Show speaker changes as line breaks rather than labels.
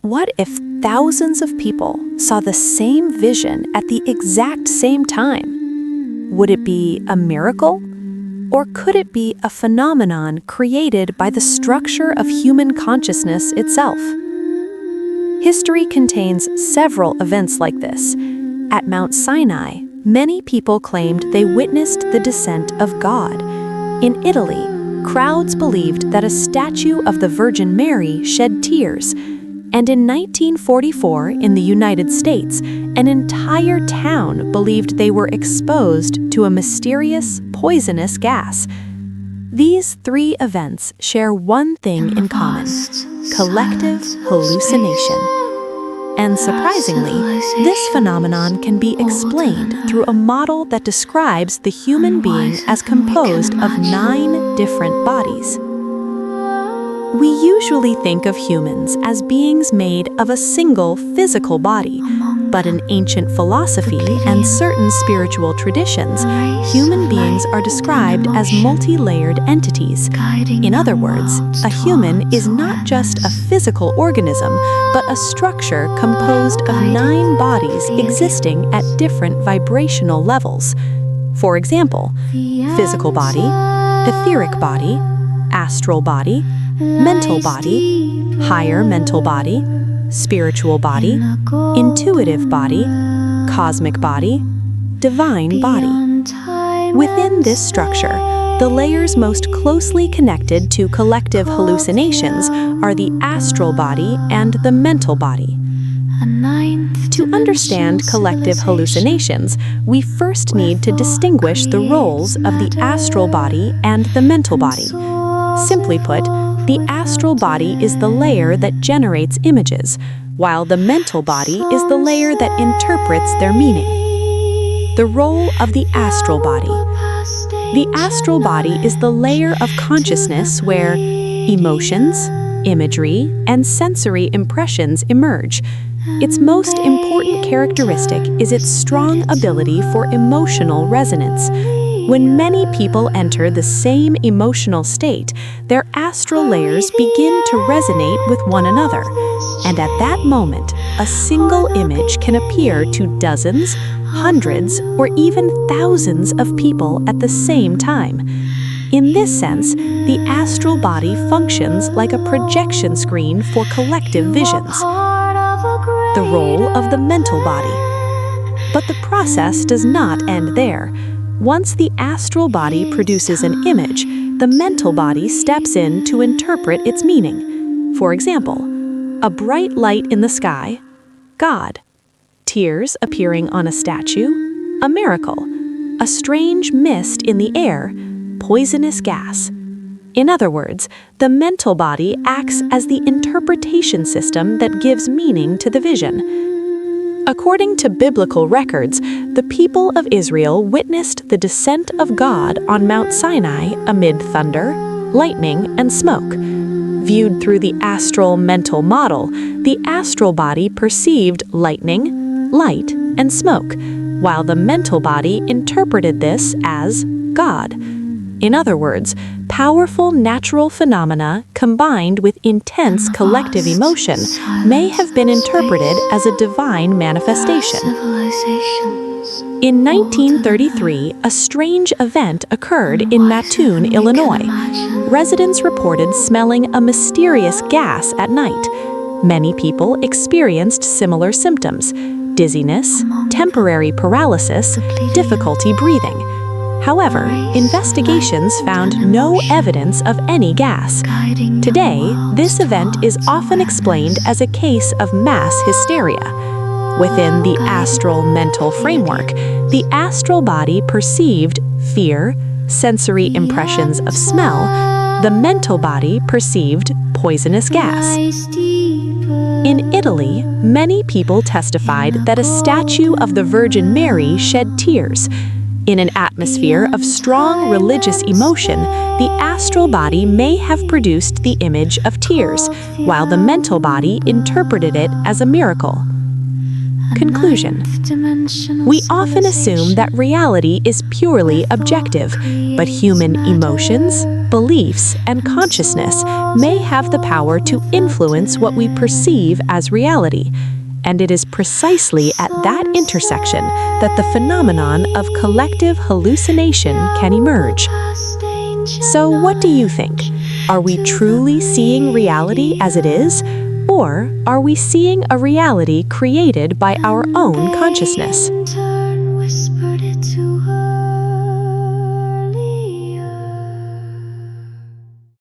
what if thousands of people saw the same vision at the exact same time? Would it be a miracle? Or could it be a phenomenon created by the structure of human consciousness itself? History contains several events like this. At Mount Sinai, many people claimed they witnessed the descent of God. In Italy, crowds believed that a statue of the Virgin Mary shed tears. And in 1944, in the United States, an entire town believed they were exposed to a mysterious, poisonous gas. These three events share one thing in common: collective hallucination. And surprisingly, this phenomenon can be explained through a model that describes the human being as composed of 9 different bodies. We usually think of humans as beings made of a single physical body, but in ancient philosophy and certain spiritual traditions, human beings are described as multi-layered entities. In other words, a human is not just a physical organism, but a structure composed of 9 bodies existing at different vibrational levels. For example, physical body, etheric body, astral body, mental body, higher mental body, spiritual body, intuitive body, cosmic body, divine body. Within this structure, the layers most closely connected to collective hallucinations are the astral body and the mental body. To understand collective hallucinations, we first need to distinguish the roles of the astral body and the mental body. Simply put, the astral body is the layer that generates images, while the mental body is the layer that interprets their meaning. The role of the astral body. The astral body is the layer of consciousness where emotions, imagery, and sensory impressions emerge. Its most important characteristic is its strong ability for emotional resonance. When many people enter the same emotional state, their astral layers begin to resonate with one another. And at that moment, a single image can appear to dozens, hundreds, or even thousands of people at the same time. In this sense, the astral body functions like a projection screen for collective visions. The role of the mental body. But the process does not end there. Once the astral body produces an image, the mental body steps in to interpret its meaning. For example, a bright light in the sky, God. Tears appearing on a statue, a miracle. A strange mist in the air, poisonous gas. In other words, the mental body acts as the interpretation system that gives meaning to the vision. According to biblical records, the people of Israel witnessed the descent of God on Mount Sinai amid thunder, lightning, and smoke. Viewed through the astral mental model, the astral body perceived lightning, light, and smoke, while the mental body interpreted this as God. In other words, powerful natural phenomena combined with intense collective emotion may have been interpreted as a divine manifestation. In 1933, a strange event occurred in Mattoon, Illinois. Residents reported smelling a mysterious gas at night. Many people experienced similar symptoms: dizziness, temporary paralysis, difficulty breathing. However, investigations found no evidence of any gas. Today, this event is often explained as a case of mass hysteria. Within the astral mental framework, the astral body perceived fear, sensory impressions of smell. The mental body perceived poisonous gas. In Italy, many people testified that a statue of the Virgin Mary shed tears. In an atmosphere of strong religious emotion, the astral body may have produced the image of tears, while the mental body interpreted it as a miracle. Conclusion. We often assume that reality is purely objective, but human emotions, beliefs, and consciousness may have the power to influence what we perceive as reality. And it is precisely at that intersection that the phenomenon of collective hallucination can emerge. So what do you think? Are we truly seeing reality as it is? Or are we seeing a reality created by our own consciousness?